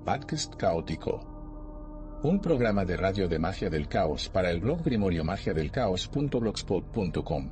Podcast Caótico. Un programa de radio de magia del caos para el blog grimoriomagiadelcaos.blogspot.com.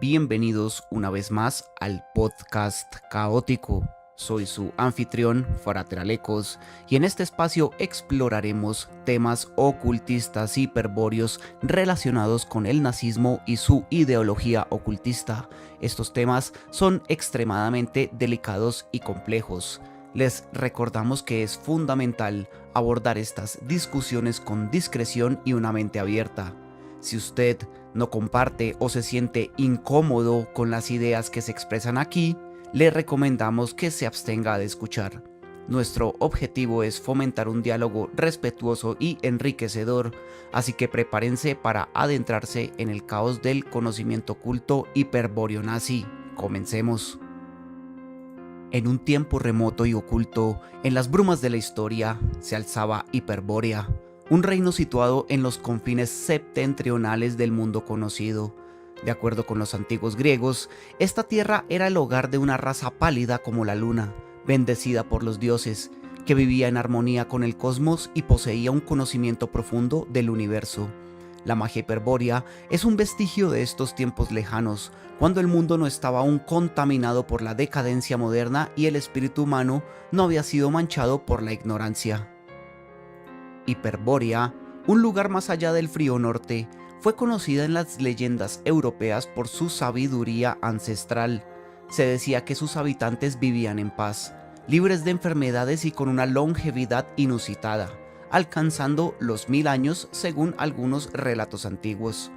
Bienvenidos una vez más al Podcast Caótico. Soy su anfitrión, Frater Alecos, y en este espacio exploraremos temas ocultistas y hiperbóreos relacionados con el nazismo y su ideología ocultista. Estos temas son extremadamente delicados y complejos. Les recordamos que es fundamental abordar estas discusiones con discreción y una mente abierta. Si usted no comparte o se siente incómodo con las ideas que se expresan aquí, le recomendamos que se abstenga de escuchar. Nuestro objetivo es fomentar un diálogo respetuoso y enriquecedor, así que prepárense para adentrarse en el caos del conocimiento oculto hiperbóreo nazi. Comencemos. En un tiempo remoto y oculto, en las brumas de la historia, se alzaba Hiperbórea, un reino situado en los confines septentrionales del mundo conocido. De acuerdo con los antiguos griegos, esta tierra era el hogar de una raza pálida como la luna, bendecida por los dioses, que vivía en armonía con el cosmos y poseía un conocimiento profundo del universo. La magia hiperbórea es un vestigio de estos tiempos lejanos, cuando el mundo no estaba aún contaminado por la decadencia moderna y el espíritu humano no había sido manchado por la ignorancia. Hiperbórea, un lugar más allá del frío norte, fue conocida en las leyendas europeas por su sabiduría ancestral. Se decía que sus habitantes vivían en paz, libres de enfermedades y con una longevidad inusitada, alcanzando los 1000 años según algunos relatos antiguos.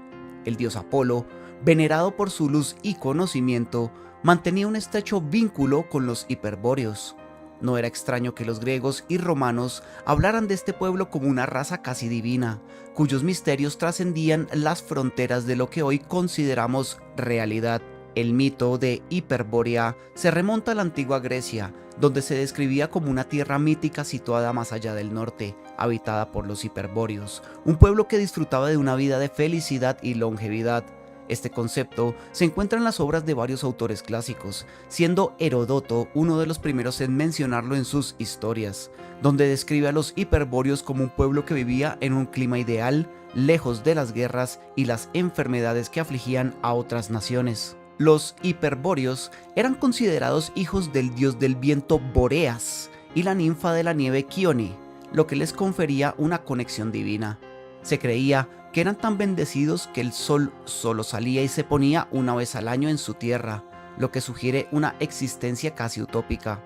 El dios Apolo, venerado por su luz y conocimiento, mantenía un estrecho vínculo con los hiperbóreos. No era extraño que los griegos y romanos hablaran de este pueblo como una raza casi divina, cuyos misterios trascendían las fronteras de lo que hoy consideramos realidad. El mito de Hiperbórea se remonta a la antigua Grecia, donde se describía como una tierra mítica situada más allá del norte, habitada por los hiperbóreos, un pueblo que disfrutaba de una vida de felicidad y longevidad. Este concepto se encuentra en las obras de varios autores clásicos, siendo Heródoto uno de los primeros en mencionarlo en sus historias, donde describe a los hiperbóreos como un pueblo que vivía en un clima ideal, lejos de las guerras y las enfermedades que afligían a otras naciones. Los hiperbóreos eran considerados hijos del dios del viento Boreas y la ninfa de la nieve Kione, lo que les confería una conexión divina. Se creía que eran tan bendecidos que el sol solo salía y se ponía una vez al año en su tierra, lo que sugiere una existencia casi utópica.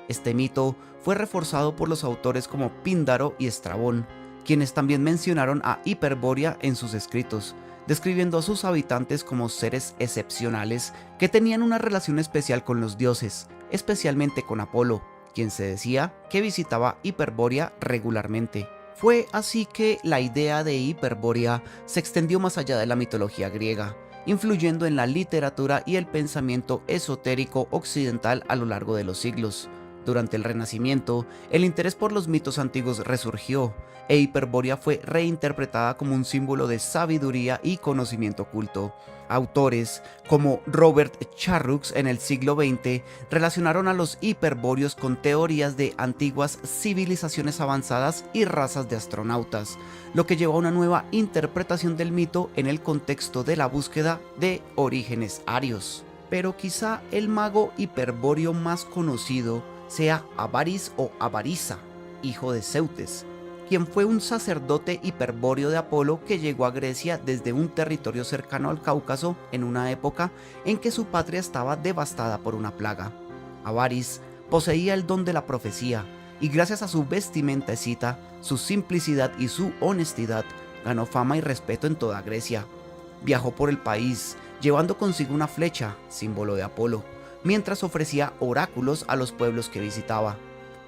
Este mito fue reforzado por los autores como Píndaro y Estrabón, quienes también mencionaron a Hiperbórea en sus escritos, describiendo a sus habitantes como seres excepcionales que tenían una relación especial con los dioses, especialmente con Apolo, quien se decía que visitaba Hiperbórea regularmente. Fue así que la idea de Hiperbórea se extendió más allá de la mitología griega, influyendo en la literatura y el pensamiento esotérico occidental a lo largo de los siglos. Durante el Renacimiento, el interés por los mitos antiguos resurgió, e Hiperbórea fue reinterpretada como un símbolo de sabiduría y conocimiento oculto. Autores como Robert Charroux en el siglo XX relacionaron a los hiperbóreos con teorías de antiguas civilizaciones avanzadas y razas de astronautas, lo que llevó a una nueva interpretación del mito en el contexto de la búsqueda de orígenes arios. Pero quizá el mago hiperbóreo más conocido sea Avaris o Avarisa, hijo de Zeutes, quien fue un sacerdote hiperbóreo de Apolo que llegó a Grecia desde un territorio cercano al Cáucaso en una época en que su patria estaba devastada por una plaga. Avaris poseía el don de la profecía y gracias a su vestimenta escita, su simplicidad y su honestidad, ganó fama y respeto en toda Grecia. Viajó por el país llevando consigo una flecha, símbolo de Apolo, mientras ofrecía oráculos a los pueblos que visitaba.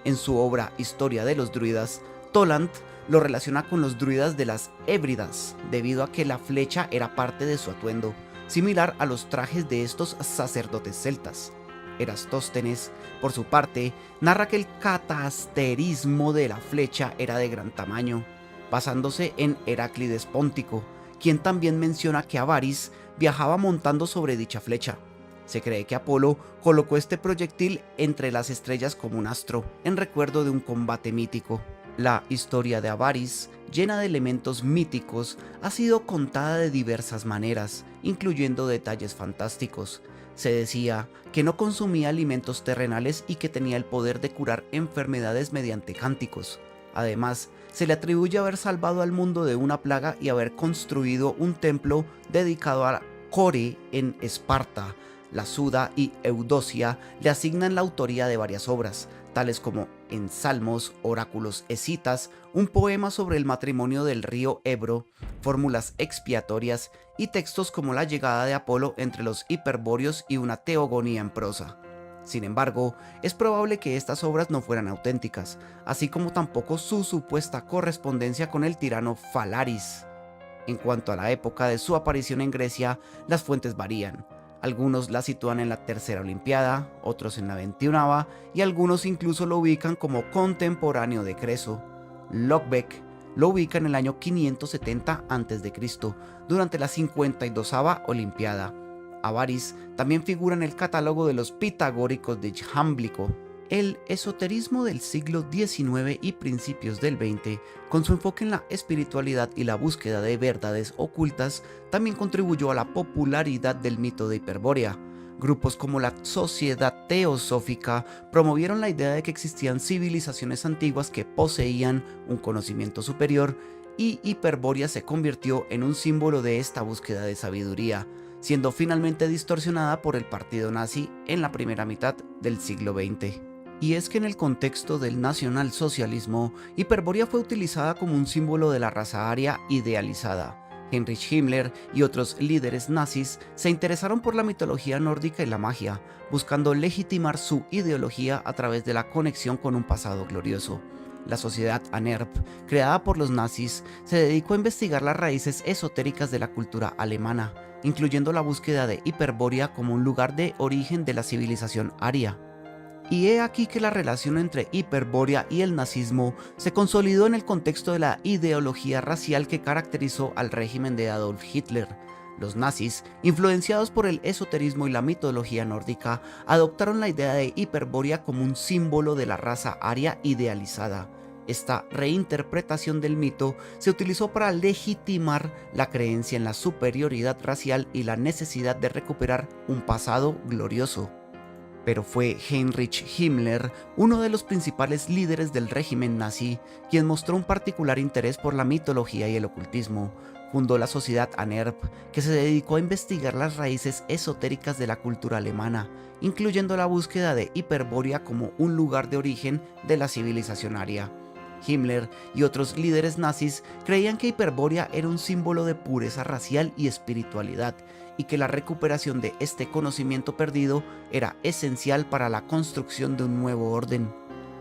En su obra Historia de los Druidas, Toland lo relaciona con los druidas de las Hébridas, debido a que la flecha era parte de su atuendo, similar a los trajes de estos sacerdotes celtas. Erastóstenes, por su parte, narra que el catasterismo de la flecha era de gran tamaño, basándose en Heráclides Póntico, quien también menciona que Avaris viajaba montando sobre dicha flecha. Se cree que Apolo colocó este proyectil entre las estrellas como un astro, en recuerdo de un combate mítico. La historia de Avaris, llena de elementos míticos, ha sido contada de diversas maneras, incluyendo detalles fantásticos. Se decía que no consumía alimentos terrenales y que tenía el poder de curar enfermedades mediante cánticos. Además, se le atribuye haber salvado al mundo de una plaga y haber construido un templo dedicado a Core en Esparta. La Suda y Eudocia le asignan la autoría de varias obras, tales como en Salmos, Oráculos escitas, un poema sobre el matrimonio del río Ebro, fórmulas expiatorias y textos como la llegada de Apolo entre los hiperbóreos y una teogonía en prosa. Sin embargo, es probable que estas obras no fueran auténticas, así como tampoco su supuesta correspondencia con el tirano Falaris. En cuanto a la época de su aparición en Grecia, las fuentes varían. Algunos la sitúan en la tercera Olimpiada, otros en la 21ª y algunos incluso lo ubican como contemporáneo de Creso. Lockbeck lo ubica en el año 570 a.C., durante la 52ª Olimpiada. Avaris también figura en el catálogo de los pitagóricos de Jámblico. El esoterismo del siglo XIX y principios del XX, con su enfoque en la espiritualidad y la búsqueda de verdades ocultas, también contribuyó a la popularidad del mito de Hiperbórea. Grupos como la Sociedad Teosófica promovieron la idea de que existían civilizaciones antiguas que poseían un conocimiento superior, y Hiperbórea se convirtió en un símbolo de esta búsqueda de sabiduría, siendo finalmente distorsionada por el partido nazi en la primera mitad del siglo XX. Y es que en el contexto del nacionalsocialismo, Hiperbórea fue utilizada como un símbolo de la raza aria idealizada. Heinrich Himmler y otros líderes nazis se interesaron por la mitología nórdica y la magia, buscando legitimar su ideología a través de la conexión con un pasado glorioso. La sociedad ANERP, creada por los nazis, se dedicó a investigar las raíces esotéricas de la cultura alemana, incluyendo la búsqueda de Hiperbórea como un lugar de origen de la civilización aria. Y he aquí que la relación entre Hiperbórea y el nazismo se consolidó en el contexto de la ideología racial que caracterizó al régimen de Adolf Hitler. Los nazis, influenciados por el esoterismo y la mitología nórdica, adoptaron la idea de Hiperbórea como un símbolo de la raza aria idealizada. Esta reinterpretación del mito se utilizó para legitimar la creencia en la superioridad racial y la necesidad de recuperar un pasado glorioso. Pero fue Heinrich Himmler, uno de los principales líderes del régimen nazi, quien mostró un particular interés por la mitología y el ocultismo. Fundó la sociedad ANERP, que se dedicó a investigar las raíces esotéricas de la cultura alemana, incluyendo la búsqueda de Hiperbórea como un lugar de origen de la civilización aria. Himmler y otros líderes nazis creían que Hiperbórea era un símbolo de pureza racial y espiritualidad, y que la recuperación de este conocimiento perdido era esencial para la construcción de un nuevo orden.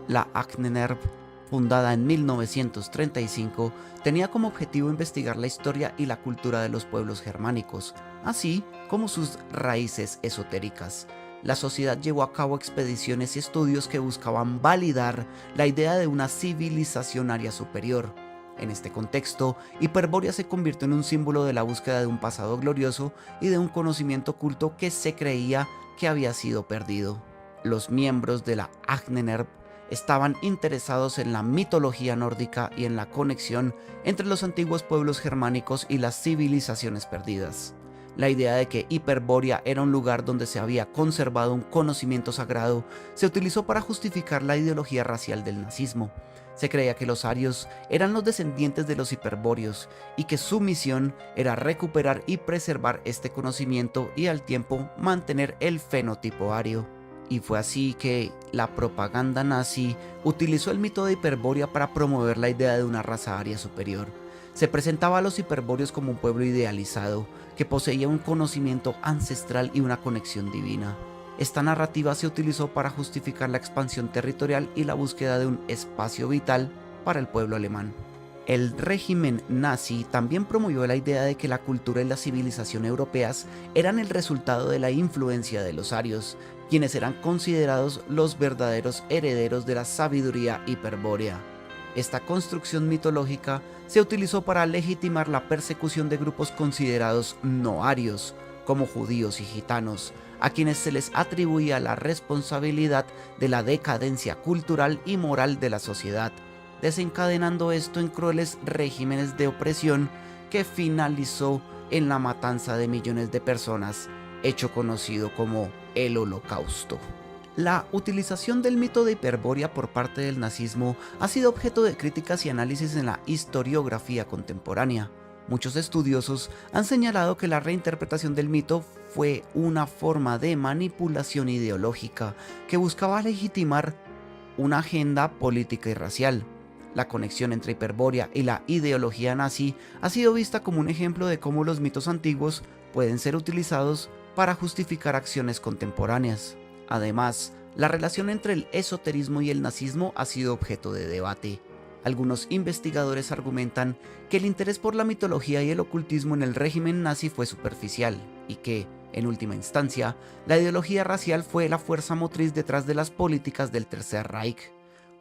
La ANERP, fundada en 1935, tenía como objetivo investigar la historia y la cultura de los pueblos germánicos, así como sus raíces esotéricas. La sociedad llevó a cabo expediciones y estudios que buscaban validar la idea de una civilización aria superior. En este contexto, Hiperbórea se convirtió en un símbolo de la búsqueda de un pasado glorioso y de un conocimiento oculto que se creía que había sido perdido. Los miembros de la ANERP estaban interesados en la mitología nórdica y en la conexión entre los antiguos pueblos germánicos y las civilizaciones perdidas. La idea de que Hiperbórea era un lugar donde se había conservado un conocimiento sagrado se utilizó para justificar la ideología racial del nazismo. Se creía que los arios eran los descendientes de los hiperbóreos y que su misión era recuperar y preservar este conocimiento y al tiempo mantener el fenotipo ario. Y fue así que la propaganda nazi utilizó el mito de Hiperbórea para promover la idea de una raza aria superior. Se presentaba a los hiperbóreos como un pueblo idealizado, que poseía un conocimiento ancestral y una conexión divina. Esta narrativa se utilizó para justificar la expansión territorial y la búsqueda de un espacio vital para el pueblo alemán. El régimen nazi también promovió la idea de que la cultura y la civilización europeas eran el resultado de la influencia de los arios, quienes eran considerados los verdaderos herederos de la sabiduría hiperbórea. Esta construcción mitológica se utilizó para legitimar la persecución de grupos considerados no arios, como judíos y gitanos, a quienes se les atribuía la responsabilidad de la decadencia cultural y moral de la sociedad, desencadenando esto en crueles regímenes de opresión que finalizó en la matanza de millones de personas, hecho conocido como el Holocausto. La utilización del mito de Hiperbórea por parte del nazismo ha sido objeto de críticas y análisis en la historiografía contemporánea. Muchos estudiosos han señalado que la reinterpretación del mito fue una forma de manipulación ideológica que buscaba legitimar una agenda política y racial. La conexión entre Hiperbórea y la ideología nazi ha sido vista como un ejemplo de cómo los mitos antiguos pueden ser utilizados para justificar acciones contemporáneas. Además, la relación entre el esoterismo y el nazismo ha sido objeto de debate. Algunos investigadores argumentan que el interés por la mitología y el ocultismo en el régimen nazi fue superficial y que, en última instancia, la ideología racial fue la fuerza motriz detrás de las políticas del Tercer Reich.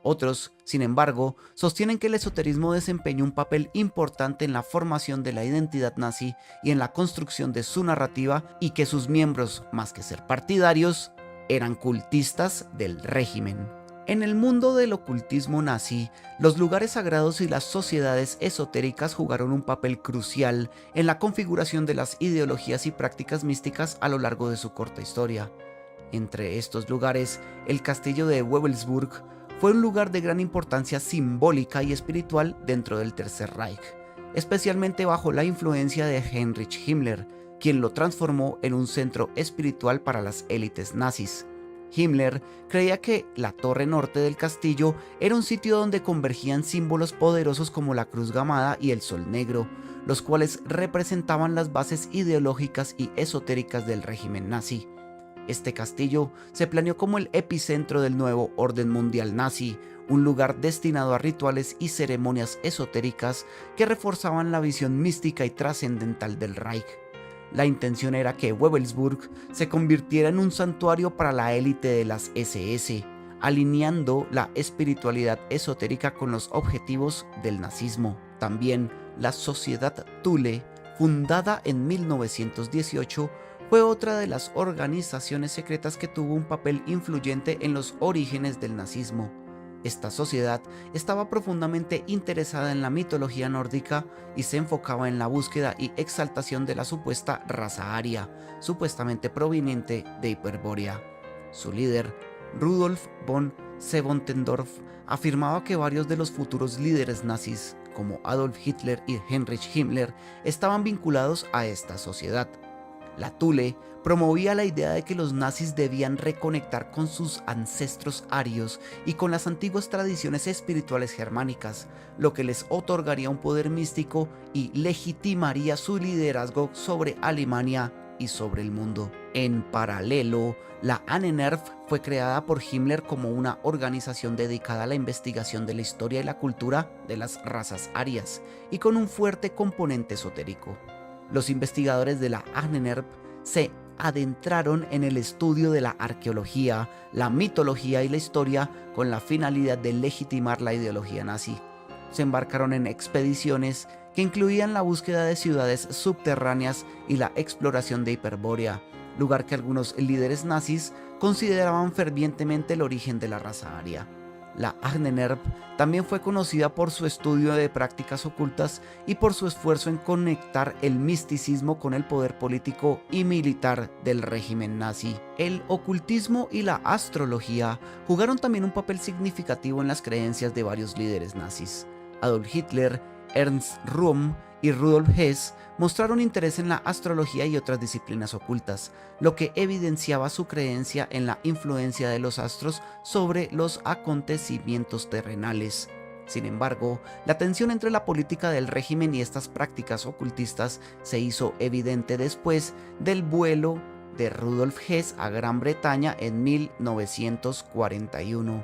Otros, sin embargo, sostienen que el esoterismo desempeñó un papel importante en la formación de la identidad nazi y en la construcción de su narrativa y que sus miembros, más que ser partidarios, eran cultistas del régimen. En el mundo del ocultismo nazi, los lugares sagrados y las sociedades esotéricas jugaron un papel crucial en la configuración de las ideologías y prácticas místicas a lo largo de su corta historia. Entre estos lugares, el castillo de Wewelsburg fue un lugar de gran importancia simbólica y espiritual dentro del Tercer Reich, especialmente bajo la influencia de Heinrich Himmler, quien lo transformó en un centro espiritual para las élites nazis. Himmler creía que la torre norte del castillo era un sitio donde convergían símbolos poderosos como la cruz gamada y el sol negro, los cuales representaban las bases ideológicas y esotéricas del régimen nazi. Este castillo se planeó como el epicentro del nuevo orden mundial nazi, un lugar destinado a rituales y ceremonias esotéricas que reforzaban la visión mística y trascendental del Reich. La intención era que Wewelsburg se convirtiera en un santuario para la élite de las SS, alineando la espiritualidad esotérica con los objetivos del nazismo. También la Sociedad Thule, fundada en 1918, fue otra de las organizaciones secretas que tuvo un papel influyente en los orígenes del nazismo. Esta sociedad estaba profundamente interesada en la mitología nórdica y se enfocaba en la búsqueda y exaltación de la supuesta raza aria, supuestamente proveniente de Hiperbórea. Su líder, Rudolf von Sebottendorf, afirmaba que varios de los futuros líderes nazis, como Adolf Hitler y Heinrich Himmler, estaban vinculados a esta sociedad. La Thule promovía la idea de que los nazis debían reconectar con sus ancestros arios y con las antiguas tradiciones espirituales germánicas, lo que les otorgaría un poder místico y legitimaría su liderazgo sobre Alemania y sobre el mundo. En paralelo, la Ahnenerbe fue creada por Himmler como una organización dedicada a la investigación de la historia y la cultura de las razas arias y con un fuerte componente esotérico. Los investigadores de la Ahnenerbe se adentraron en el estudio de la arqueología, la mitología y la historia con la finalidad de legitimar la ideología nazi. Se embarcaron en expediciones que incluían la búsqueda de ciudades subterráneas y la exploración de Hiperbórea, lugar que algunos líderes nazis consideraban fervientemente el origen de la raza aria. La Ahnenerbe también fue conocida por su estudio de prácticas ocultas y por su esfuerzo en conectar el misticismo con el poder político y militar del régimen nazi. El ocultismo y la astrología jugaron también un papel significativo en las creencias de varios líderes nazis. Adolf Hitler, Ernst Röhm y Rudolf Hess mostraron interés en la astrología y otras disciplinas ocultas, lo que evidenciaba su creencia en la influencia de los astros sobre los acontecimientos terrenales. Sin embargo, la tensión entre la política del régimen y estas prácticas ocultistas se hizo evidente después del vuelo de Rudolf Hess a Gran Bretaña en 1941.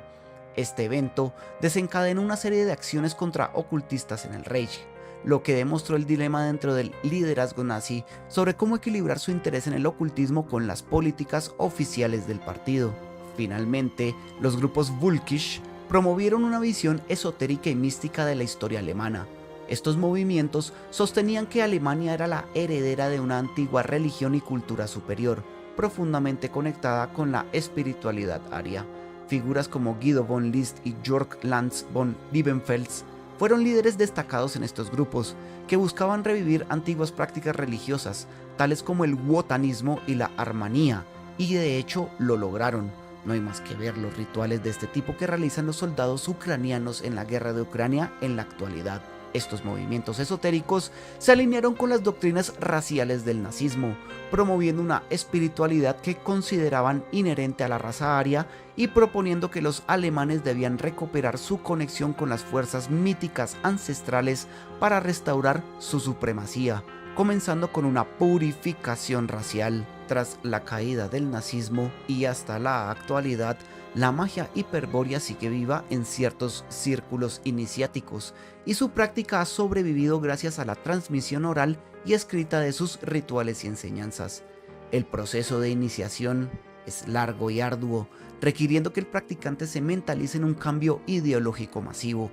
Este evento desencadenó una serie de acciones contra ocultistas en el Reich, lo que demostró el dilema dentro del liderazgo nazi sobre cómo equilibrar su interés en el ocultismo con las políticas oficiales del partido. Finalmente, los grupos Völkisch promovieron una visión esotérica y mística de la historia alemana. Estos movimientos sostenían que Alemania era la heredera de una antigua religión y cultura superior, profundamente conectada con la espiritualidad aria. Figuras como Guido von List y Jörg Lanz von Liebenfels fueron líderes destacados en estos grupos, que buscaban revivir antiguas prácticas religiosas, tales como el wotanismo y la armanía, y de hecho lo lograron. No hay más que ver los rituales de este tipo que realizan los soldados ucranianos en la guerra de Ucrania en la actualidad. Estos movimientos esotéricos se alinearon con las doctrinas raciales del nazismo, promoviendo una espiritualidad que consideraban inherente a la raza aria y proponiendo que los alemanes debían recuperar su conexión con las fuerzas míticas ancestrales para restaurar su supremacía, comenzando con una purificación racial. Tras la caída del nazismo y hasta la actualidad, la magia hiperbórea sigue viva en ciertos círculos iniciáticos y su práctica ha sobrevivido gracias a la transmisión oral y escrita de sus rituales y enseñanzas. El proceso de iniciación es largo y arduo, requiriendo que el practicante se mentalice en un cambio ideológico masivo.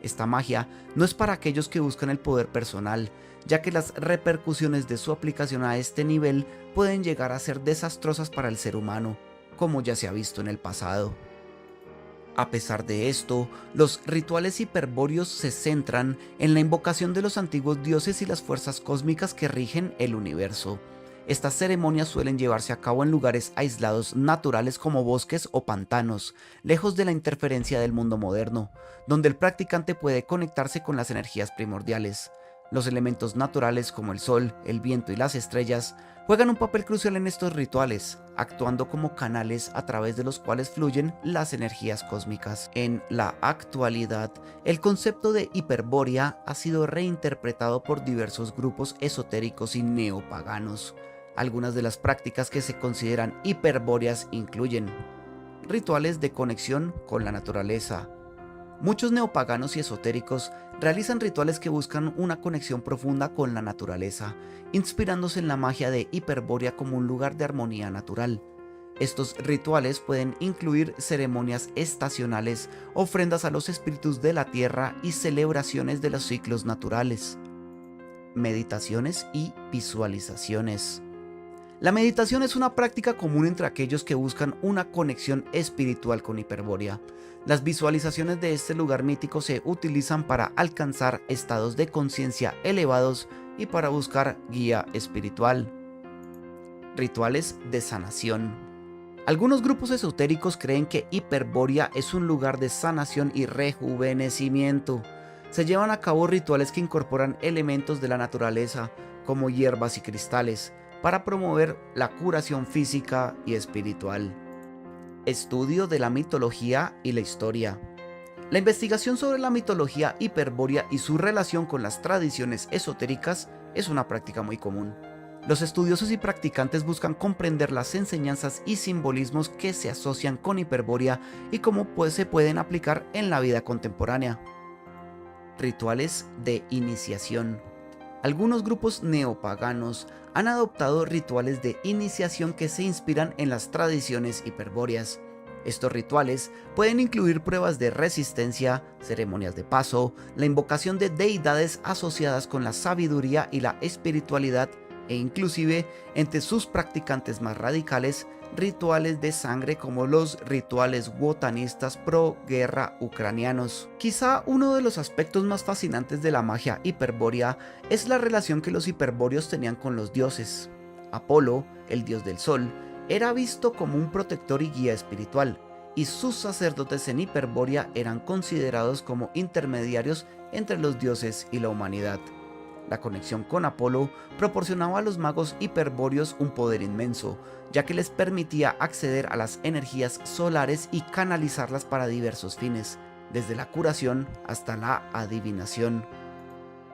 Esta magia no es para aquellos que buscan el poder personal, ya que las repercusiones de su aplicación a este nivel pueden llegar a ser desastrosas para el ser humano, como ya se ha visto en el pasado. A pesar de esto, los rituales hiperbóreos se centran en la invocación de los antiguos dioses y las fuerzas cósmicas que rigen el universo. Estas ceremonias suelen llevarse a cabo en lugares aislados naturales como bosques o pantanos, lejos de la interferencia del mundo moderno, donde el practicante puede conectarse con las energías primordiales. Los elementos naturales como el sol, el viento y las estrellas juegan un papel crucial en estos rituales, actuando como canales a través de los cuales fluyen las energías cósmicas. En la actualidad, el concepto de hiperbórea ha sido reinterpretado por diversos grupos esotéricos y neopaganos. Algunas de las prácticas que se consideran hiperbóreas incluyen rituales de conexión con la naturaleza. Muchos neopaganos y esotéricos realizan rituales que buscan una conexión profunda con la naturaleza, inspirándose en la magia de Hiperbórea como un lugar de armonía natural. Estos rituales pueden incluir ceremonias estacionales, ofrendas a los espíritus de la tierra y celebraciones de los ciclos naturales. Meditaciones y visualizaciones. La meditación es una práctica común entre aquellos que buscan una conexión espiritual con Hiperbórea. Las visualizaciones de este lugar mítico se utilizan para alcanzar estados de conciencia elevados y para buscar guía espiritual. Rituales de sanación. Algunos grupos esotéricos creen que Hiperbórea es un lugar de sanación y rejuvenecimiento. Se llevan a cabo rituales que incorporan elementos de la naturaleza, como hierbas y cristales, para promover la curación física y espiritual. Estudio de la mitología y la historia. La investigación sobre la mitología hiperbórea y su relación con las tradiciones esotéricas es una práctica muy común. Los estudiosos y practicantes buscan comprender las enseñanzas y simbolismos que se asocian con Hiperbórea y cómo se pueden aplicar en la vida contemporánea. Rituales de iniciación. Algunos grupos neopaganos han adoptado rituales de iniciación que se inspiran en las tradiciones hiperbóreas. Estos rituales pueden incluir pruebas de resistencia, ceremonias de paso, la invocación de deidades asociadas con la sabiduría y la espiritualidad e inclusive, entre sus practicantes más radicales, rituales de sangre como los rituales wotanistas pro-guerra ucranianos. Quizá uno de los aspectos más fascinantes de la magia hiperbórea es la relación que los hiperbóreos tenían con los dioses. Apolo, el dios del sol, era visto como un protector y guía espiritual, y sus sacerdotes en Hiperbórea eran considerados como intermediarios entre los dioses y la humanidad. La conexión con Apolo proporcionaba a los magos hiperbóreos un poder inmenso, ya que les permitía acceder a las energías solares y canalizarlas para diversos fines, desde la curación hasta la adivinación.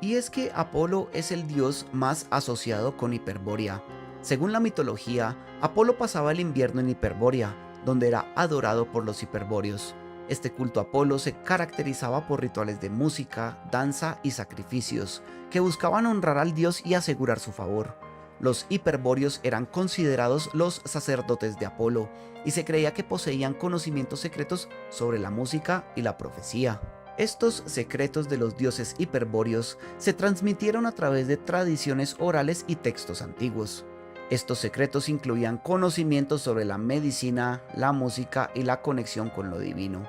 Y es que Apolo es el dios más asociado con Hiperbórea. Según la mitología, Apolo pasaba el invierno en Hiperbórea, donde era adorado por los hiperbóreos. Este culto a Apolo se caracterizaba por rituales de música, danza y sacrificios, que buscaban honrar al dios y asegurar su favor. Los hiperbóreos eran considerados los sacerdotes de Apolo y se creía que poseían conocimientos secretos sobre la música y la profecía. Estos secretos de los dioses hiperbóreos se transmitieron a través de tradiciones orales y textos antiguos. Estos secretos incluían conocimientos sobre la medicina, la música y la conexión con lo divino.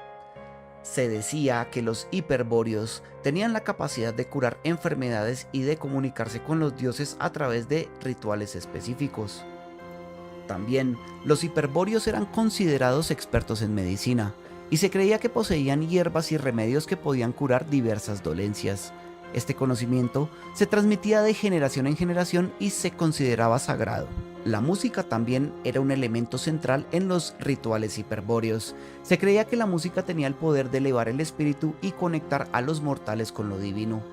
Se decía que los hiperbóreos tenían la capacidad de curar enfermedades y de comunicarse con los dioses a través de rituales específicos. También, los hiperbóreos eran considerados expertos en medicina, y se creía que poseían hierbas y remedios que podían curar diversas dolencias. Este conocimiento se transmitía de generación en generación y se consideraba sagrado. La música también era un elemento central en los rituales hiperbóreos. Se creía que la música tenía el poder de elevar el espíritu y conectar a los mortales con lo divino.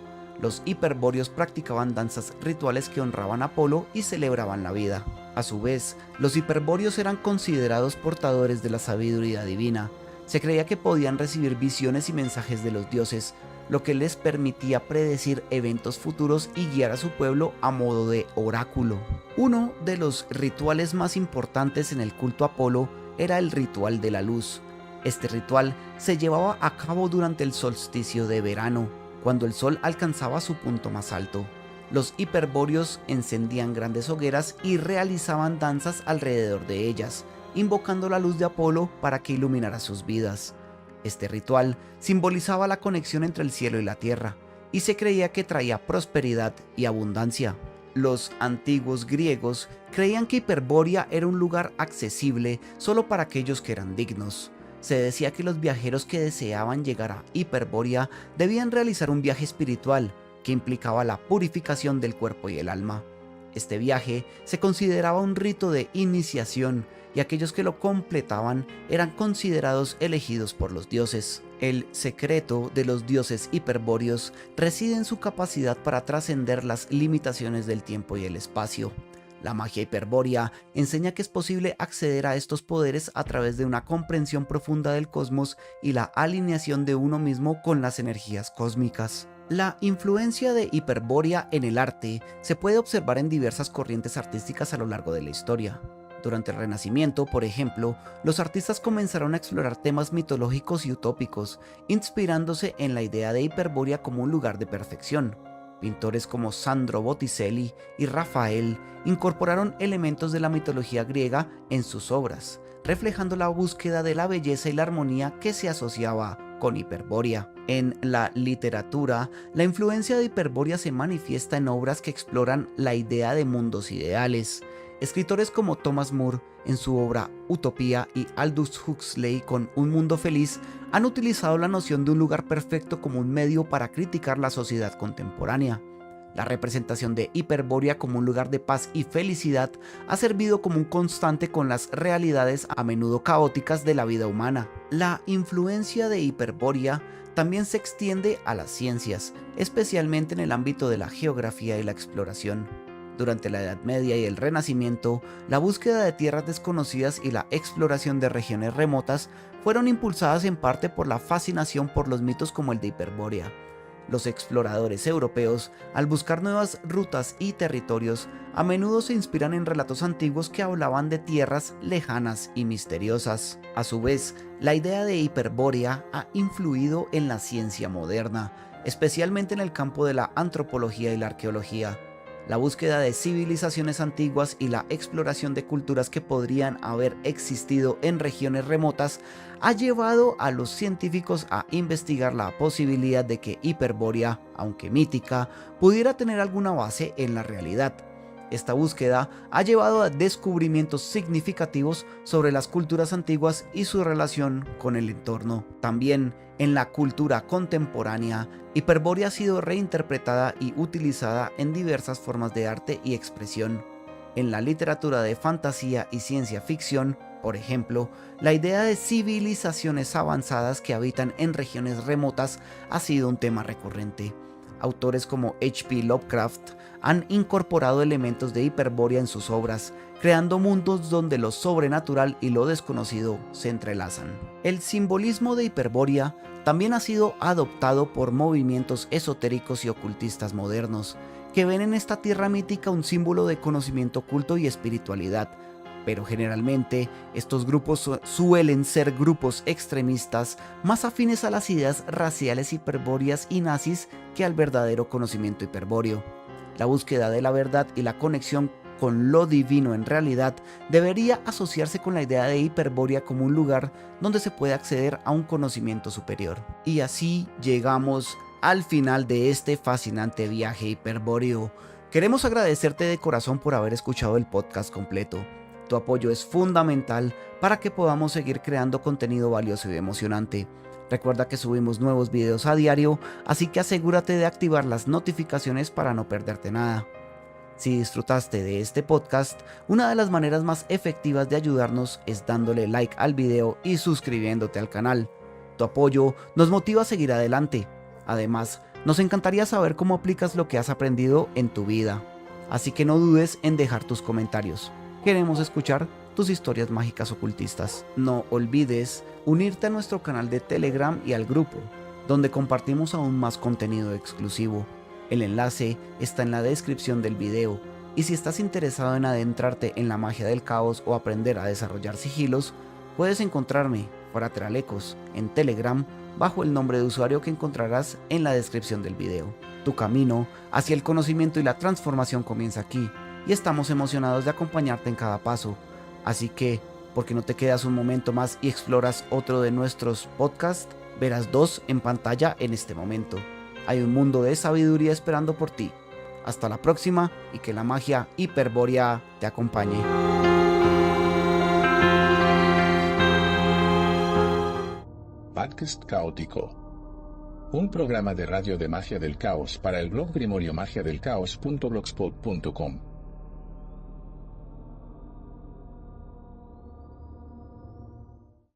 Los hiperbóreos practicaban danzas rituales que honraban a Apolo y celebraban la vida. A su vez, los hiperbóreos eran considerados portadores de la sabiduría divina. Se creía que podían recibir visiones y mensajes de los dioses, lo que les permitía predecir eventos futuros y guiar a su pueblo a modo de oráculo. Uno de los rituales más importantes en el culto a Apolo era el ritual de la luz. Este ritual se llevaba a cabo durante el solsticio de verano, cuando el sol alcanzaba su punto más alto. Los hiperbóreos encendían grandes hogueras y realizaban danzas alrededor de ellas, invocando la luz de Apolo para que iluminara sus vidas. Este ritual simbolizaba la conexión entre el cielo y la tierra, y se creía que traía prosperidad y abundancia. Los antiguos griegos creían que Hiperbórea era un lugar accesible solo para aquellos que eran dignos. Se decía que los viajeros que deseaban llegar a Hiperbórea debían realizar un viaje espiritual que implicaba la purificación del cuerpo y el alma. Este viaje se consideraba un rito de iniciación y aquellos que lo completaban eran considerados elegidos por los dioses. El secreto de los dioses hiperbóreos reside en su capacidad para trascender las limitaciones del tiempo y el espacio. La magia hiperbórea enseña que es posible acceder a estos poderes a través de una comprensión profunda del cosmos y la alineación de uno mismo con las energías cósmicas. La influencia de Hiperbórea en el arte se puede observar en diversas corrientes artísticas a lo largo de la historia. Durante el Renacimiento, por ejemplo, los artistas comenzaron a explorar temas mitológicos y utópicos, inspirándose en la idea de Hiperbórea como un lugar de perfección. Pintores como Sandro Botticelli y Rafael incorporaron elementos de la mitología griega en sus obras, reflejando la búsqueda de la belleza y la armonía que se asociaba con Hiperbórea. En la literatura, la influencia de Hiperbórea se manifiesta en obras que exploran la idea de mundos ideales. Escritores como Thomas More en su obra Utopía y Aldous Huxley con Un Mundo Feliz han utilizado la noción de un lugar perfecto como un medio para criticar la sociedad contemporánea. La representación de Hiperbórea como un lugar de paz y felicidad ha servido como un constante con las realidades a menudo caóticas de la vida humana. La influencia de Hiperbórea también se extiende a las ciencias, especialmente en el ámbito de la geografía y la exploración. Durante la Edad Media y el Renacimiento, la búsqueda de tierras desconocidas y la exploración de regiones remotas fueron impulsadas en parte por la fascinación por los mitos como el de Hiperbórea. Los exploradores europeos, al buscar nuevas rutas y territorios, a menudo se inspiran en relatos antiguos que hablaban de tierras lejanas y misteriosas. A su vez, la idea de Hiperbórea ha influido en la ciencia moderna, especialmente en el campo de la antropología y la arqueología. La búsqueda de civilizaciones antiguas y la exploración de culturas que podrían haber existido en regiones remotas ha llevado a los científicos a investigar la posibilidad de que Hiperbórea, aunque mítica, pudiera tener alguna base en la realidad. Esta búsqueda ha llevado a descubrimientos significativos sobre las culturas antiguas y su relación con el entorno. También, en la cultura contemporánea, Hiperbórea ha sido reinterpretada y utilizada en diversas formas de arte y expresión. En la literatura de fantasía y ciencia ficción, por ejemplo, la idea de civilizaciones avanzadas que habitan en regiones remotas ha sido un tema recurrente. Autores como H.P. Lovecraft han incorporado elementos de Hiperbórea en sus obras, creando mundos donde lo sobrenatural y lo desconocido se entrelazan. El simbolismo de Hiperbórea también ha sido adoptado por movimientos esotéricos y ocultistas modernos. que ven en esta tierra mítica un símbolo de conocimiento oculto y espiritualidad, pero generalmente estos grupos suelen ser grupos extremistas más afines a las ideas raciales hiperbóreas y nazis que al verdadero conocimiento hiperbóreo. La búsqueda de la verdad y la conexión con lo divino en realidad debería asociarse con la idea de Hiperbórea como un lugar donde se puede acceder a un conocimiento superior. Y así llegamos al final de este fascinante viaje hiperbóreo. Queremos agradecerte de corazón por haber escuchado el podcast completo. Tu apoyo es fundamental para que podamos seguir creando contenido valioso y emocionante. Recuerda que subimos nuevos videos a diario, así que asegúrate de activar las notificaciones para no perderte nada. Si disfrutaste de este podcast, una de las maneras más efectivas de ayudarnos es dándole like al video y suscribiéndote al canal. Tu apoyo nos motiva a seguir adelante. Además, nos encantaría saber cómo aplicas lo que has aprendido en tu vida. Así que no dudes en dejar tus comentarios. Queremos escuchar tus historias mágicas ocultistas. No olvides unirte a nuestro canal de Telegram y al grupo, donde compartimos aún más contenido exclusivo. El enlace está en la descripción del video, y si estás interesado en adentrarte en la magia del caos o aprender a desarrollar sigilos, puedes encontrarme, Fratralecos, en Telegram bajo el nombre de usuario que encontrarás en la descripción del video. Tu camino hacia el conocimiento y la transformación comienza aquí, y estamos emocionados de acompañarte en cada paso. Así que, ¿por qué no te quedas un momento más y exploras otro de nuestros podcasts? Verás 2 en pantalla en este momento. Hay un mundo de sabiduría esperando por ti. Hasta la próxima y que la magia hiperbórea te acompañe. Podcast Caótico. Un programa de radio de magia del caos para el blog GrimorioMagiaDelCaos.blogspot.com.